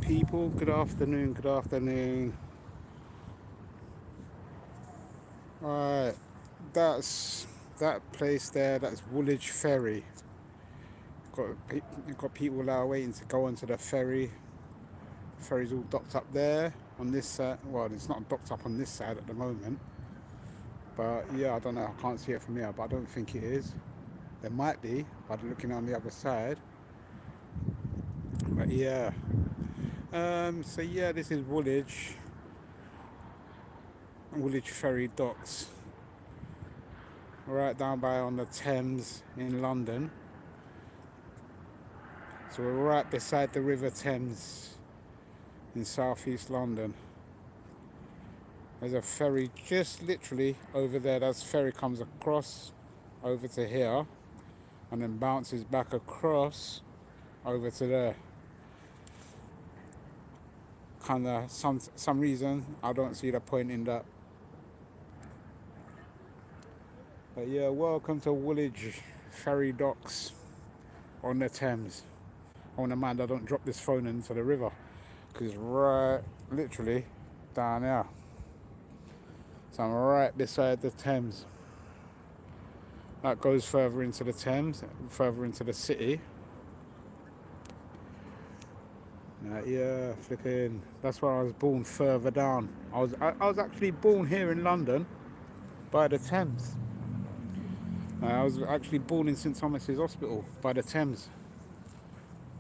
People, good afternoon, good afternoon. Alright, that's that place there, that's Woolwich Ferry. Got people that are waiting to go onto the ferry. Ferry's all docked up there on this side. Well, it's not docked up on this side at the moment. But yeah, I don't know, I can't see it from here, but I don't think it is. There might be, by looking on the other side. But yeah. So yeah, this is Woolwich Ferry docks. Right down by on the Thames in London. So we're right beside the River Thames in southeast London. There's a ferry just literally over there. That ferry comes across over to here and then bounces back across over to there. Kinda some reason I don't see the point in that. But yeah, welcome to Woolwich Ferry docks on the Thames. I want to mind I don't drop this phone into the river because right literally down here. So I'm right beside the Thames. That goes further into the Thames, further into the city. Yeah, flipping. That's where I was born, further down. I was actually born here in London by the Thames. I was actually born in St Thomas's Hospital by the Thames.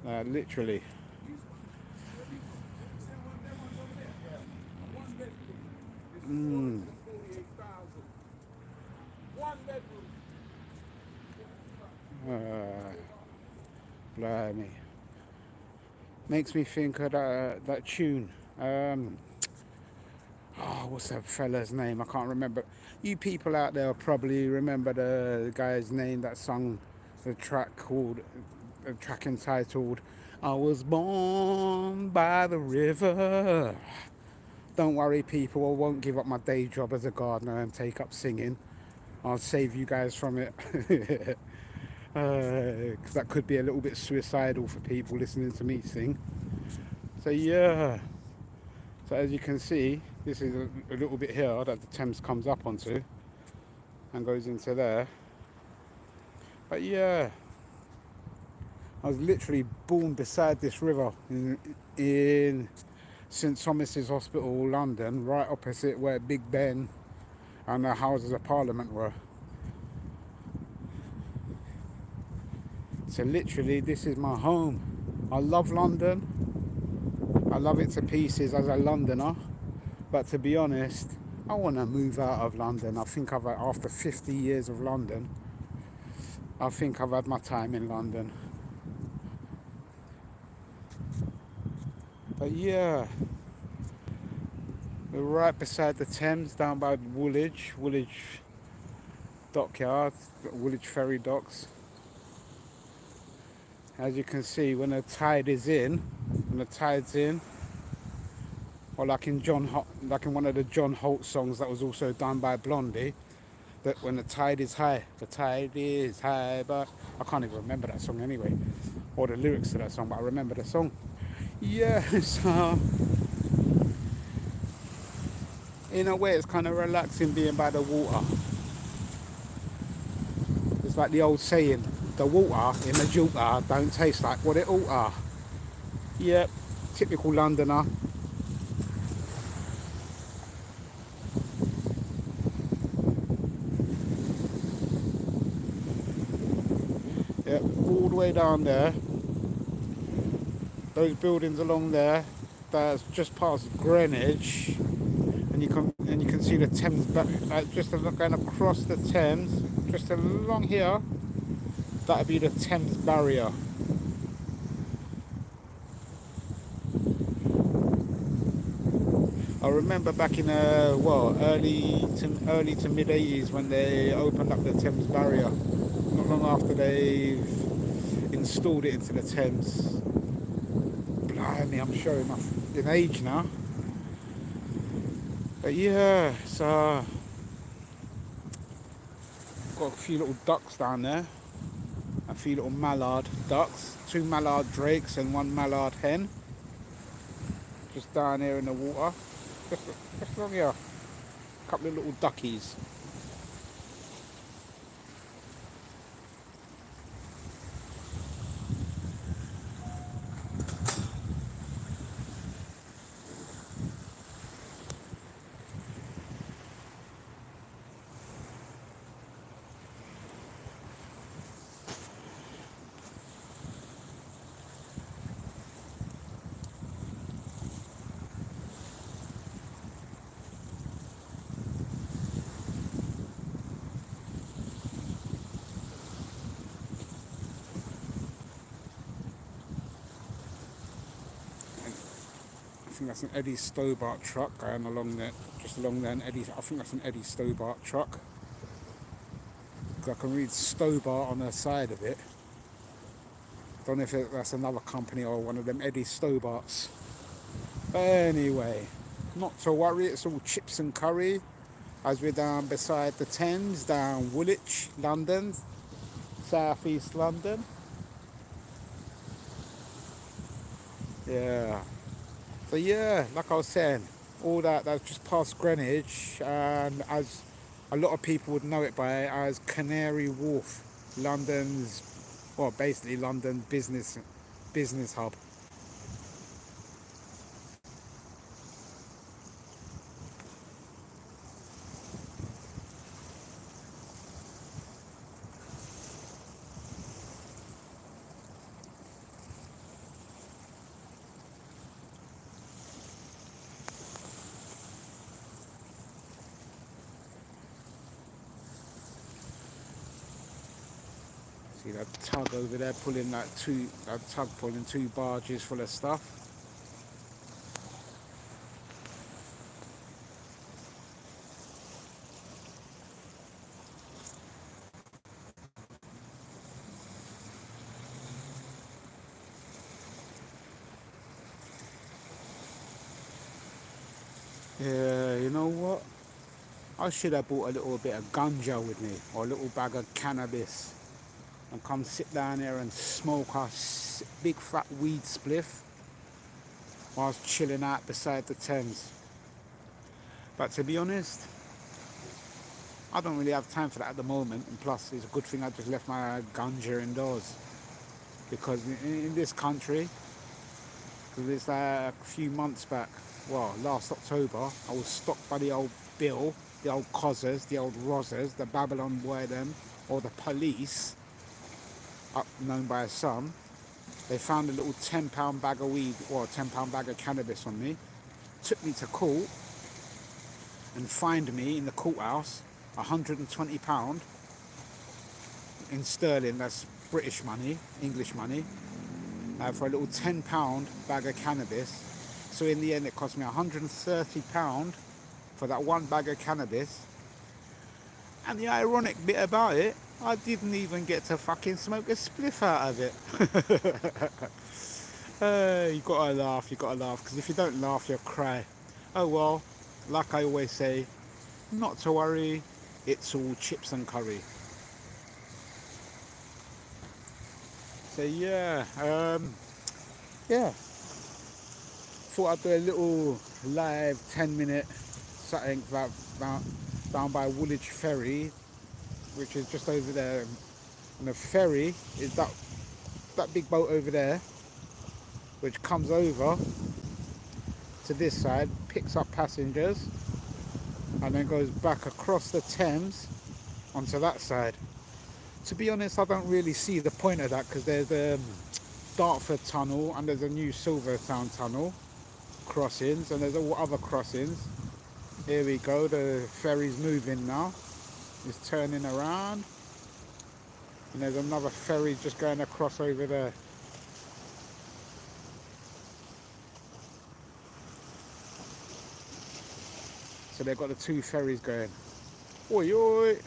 Literally. Mm. Uh, Blimey. Makes me think of that tune. What's that fella's name? I can't remember. You people out there probably remember the guy's name that sung the track entitled "I Was Born by the River." Don't worry, people. I won't give up my day job as a gardener and take up singing. I'll save you guys from it. Because that could be a little bit suicidal for people listening to me sing. So yeah. So as you can see, this is a little bit here that the Thames comes up onto and goes into there. But yeah, I was literally born beside this river in St Thomas's Hospital, London, right opposite where Big Ben and the Houses of Parliament were. So literally, this is my home. I love London. I love it to pieces as a Londoner. But to be honest, I want to move out of London. I think after 50 years of London, I think I've had my time in London. But yeah, we're right beside the Thames, down by Woolwich Dockyard, Woolwich Ferry docks. As you can see, when the tide's in, or like in one of the John Holt songs that was also done by Blondie, that when the tide is high, but I can't even remember that song anyway, or the lyrics to that song, but I remember the song. Yes, in a way it's kind of relaxing being by the water. It's like the old saying, the water in the juta don't taste like what it oughta. Yep, typical Londoner. Yep, all the way down there. Those buildings along there, that's just past Greenwich, and you can see the Thames back, just going across the Thames, just along here. That'd be the Thames barrier. I remember back in early to mid 80s when they opened up the Thames barrier. Not long after they've installed it into the Thames. Blimey, I'm showing off in age now. But yeah, so got a few little ducks down there. A few little mallard ducks, 2 mallard drakes and 1 mallard hen. just down here in the water. Just along here. A couple of little duckies. I think that's an Eddie Stobart truck going along there, just along there. I think that's an Eddie Stobart truck. I can read Stobart on the side of it. Don't know if that's another company or one of them Eddie Stobarts. But anyway, not to worry, it's all chips and curry. As we're down beside the Thames, down Woolwich, London, South East London. Yeah. So yeah, like I was saying, all that's just past Greenwich, and as a lot of people would know it by as Canary Wharf, London's, well, basically London's business hub. See that tug over there pulling pulling two barges full of stuff. Yeah, you know what? I should have bought a little bit of ganja with me, or a little bag of cannabis, and come sit down here and smoke a big fat weed spliff whilst chilling out beside the Thames. But to be honest, I don't really have time for that at the moment, and plus it's a good thing I just left my ganja indoors, because in this country, because it's a few months back, well, last October, I was stopped by the old Bill, the old Cozzers, the old Rozzers, the Babylon boy them, or the police, up known by some. They found a little £10 bag of weed, or a £10 bag of cannabis on me, took me to court, and fined me in the courthouse £120 in sterling, that's British money, English money, for a little £10 bag of cannabis. So in the end it cost me £130 for that one bag of cannabis. And the ironic bit about it, I didn't even get to fucking smoke a spliff out of it. You gotta laugh, because if you don't laugh, you'll cry. Oh well, like I always say, not to worry, it's all chips and curry. So yeah, thought I'd do a little live 10-minute something down by Woolwich Ferry, which is just over there. And the ferry is that big boat over there, which comes over to this side, picks up passengers, and then goes back across the Thames onto that side. To be honest, I don't really see the point of that, because there's the Dartford Tunnel and there's a new Silvertown Tunnel crossings, and there's all other crossings. Here we go, the ferry's moving now. It's turning around. And there's another ferry just going across over there. So they've got the two ferries going. Oi, oi.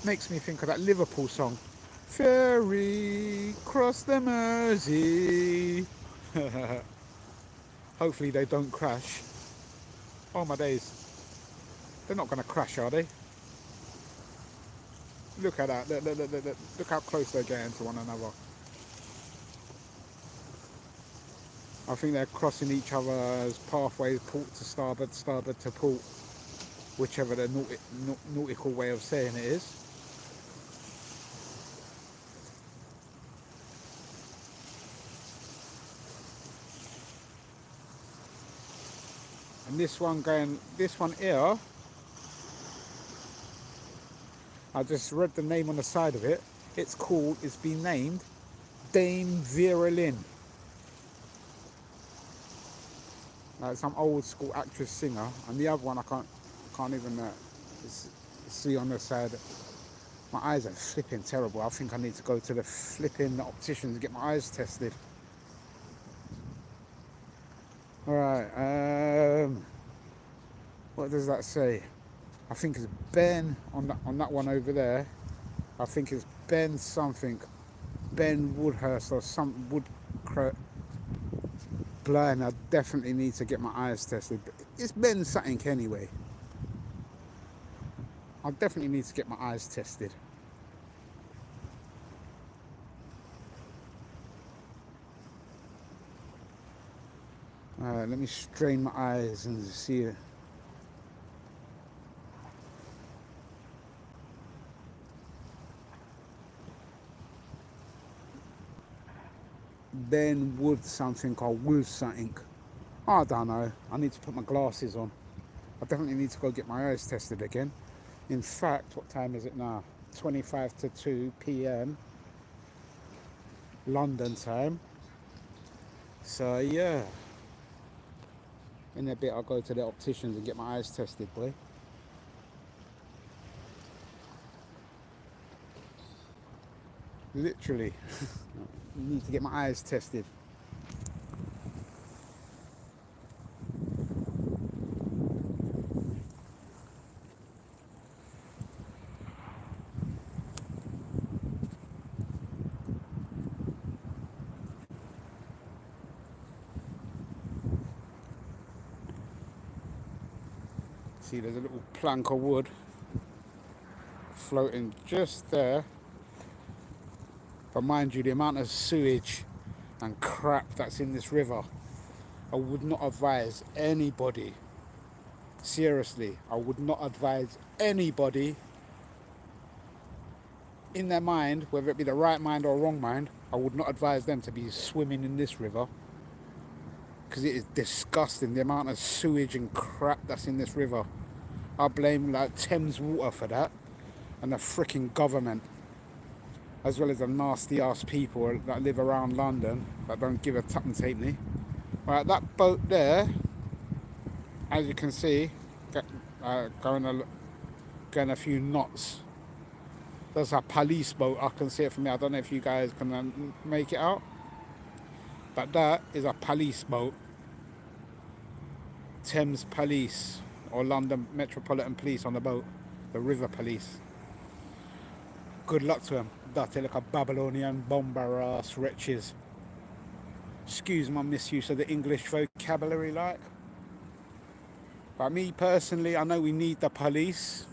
Makes me think of that Liverpool song. Ferry, cross the Mersey. Hopefully they don't crash. Oh my days. They're not going to crash, are they? Look at that. Look how close they're getting to one another. I think they're crossing each other's pathways, port to starboard, starboard to port, whichever the nautical way of saying it is. And this one here, I just read the name on the side of it. It's been named Dame Vera Lynn. Like some old school actress singer. And the other one I can't even see on the side. My eyes are flipping terrible. I think I need to go to the flipping optician to get my eyes tested. Alright, what does that say? I think it's Ben on that one over there. I think it's Ben something. Ben Woodhurst or some blind. I definitely need to get my eyes tested. It's Ben something anyway. I definitely need to get my eyes tested. Let me strain my eyes and see it. Ben Wood something or Wood something. I don't know. I need to put my glasses on. I definitely need to go get my eyes tested again. In fact, what time is it now? 25 to 2 p.m. London time. So yeah. In a bit I'll go to the opticians and get my eyes tested, boy. Literally. Need to get my eyes tested. See, there's a little plank of wood floating just there. But mind you, the amount of sewage and crap that's in this river, I would not advise anybody, seriously, I would not advise anybody in their mind, whether it be the right mind or wrong mind, I would not advise them to be swimming in this river. Because it is disgusting, the amount of sewage and crap that's in this river. I blame like Thames water for that, and the freaking government, as well as the nasty ass people that live around London that don't give a tuppence halfpenny. Right, that boat there, as you can see, going a few knots. There's a police boat. I can see it from here. I don't know if you guys can make it out, but that is a police boat. Thames Police or London Metropolitan Police on the boat, the River Police. Good luck to them. Dirty like a Babylonian bomber ass wretches. Excuse my misuse of the English vocabulary, like. But me personally, I know we need the police.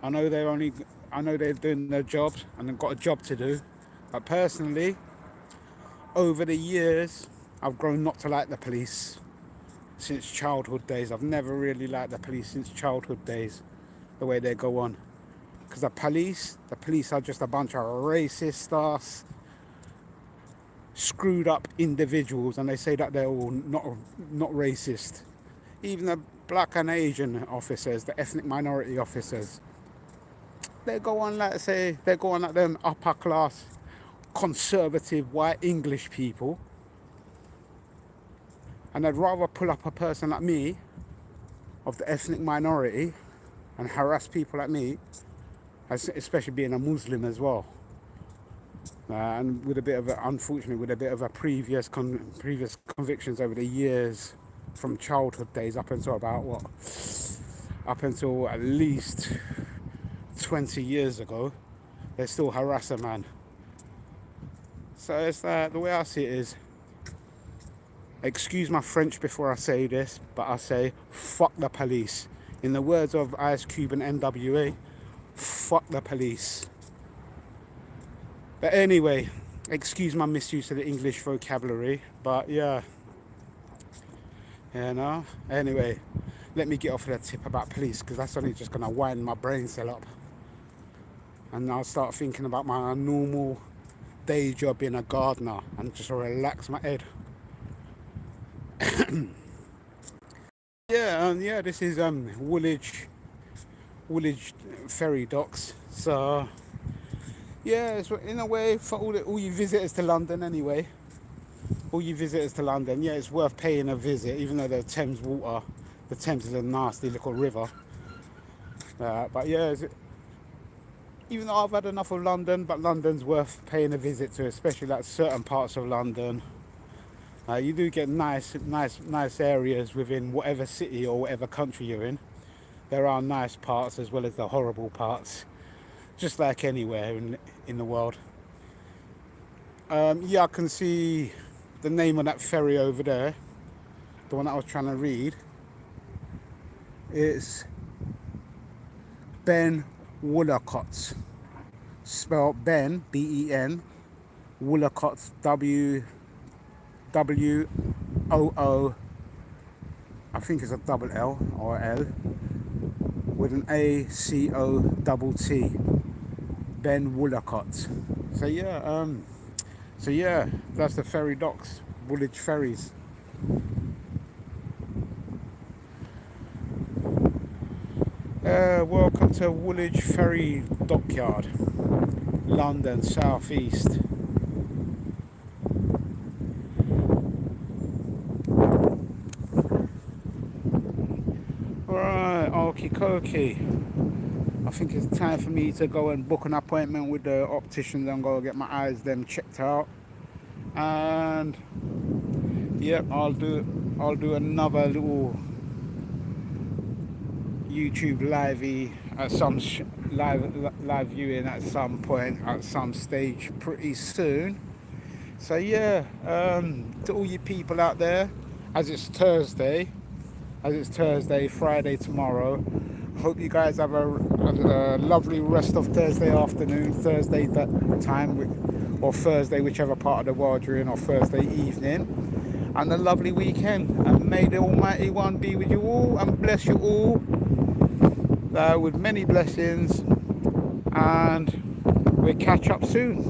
I know they're doing their job and they've got a job to do. But personally, over the years, I've grown not to like the police since childhood days. I've never really liked the police since childhood days, the way they go on. Because the police are just a bunch of racist ass, screwed up individuals, and they say that they're all not racist. Even the black and Asian officers, the ethnic minority officers, they go on like them upper class, conservative white English people. And I'd rather pull up a person like me, of the ethnic minority, and harass people like me, especially being a Muslim as well. And with a bit of previous convictions over the years, from childhood days up until at least 20 years ago, they still harass a man. So it's like, the way I see it is, excuse my French before I say this, but I say, fuck the police. In the words of Ice Cube and NWA, fuck the police. But anyway, Excuse my misuse of the English vocabulary, but yeah, you know. Anyway, let me get off of that tip about police, because that's only just gonna wind my brain cell up, and I'll start thinking about my normal day job being a gardener and just relax my head. Yeah, yeah. This is Woolwich Ferry docks. So yeah, it's in a way for all you visitors to London anyway. All you visitors to London, yeah, it's worth paying a visit, even though the Thames water, the Thames is a nasty little river. But yeah, even though I've had enough of London, but London's worth paying a visit to, especially like certain parts of London. You do get nice areas within whatever city or whatever country you're in. There are nice parts as well as the horrible parts, just like anywhere in the world. Yeah, I can see the name of that ferry over there, the one that I was trying to read. It's Ben Woolacott, spelled Ben, Ben, Woolacott, WWOO, I think it's a double L or L, with an ACOTT, Ben Woolacott. So yeah, that's the ferry docks, Woolwich ferries. Welcome to Woolwich Ferry Dockyard, London, South East. Alright, okie dokie. I think it's time for me to go and book an appointment with the optician and go get my eyes them checked out. And yep, I'll do another little YouTube livey at some live viewing at some point, at some stage, pretty soon. So yeah, to all you people out there, as it's Thursday, Friday tomorrow. Hope you guys have a lovely rest of Thursday afternoon, Thursday that time, or Thursday, whichever part of the world you're in, or Thursday evening, and a lovely weekend. And may the Almighty One be with you all and bless you all with many blessings. And we'll catch up soon.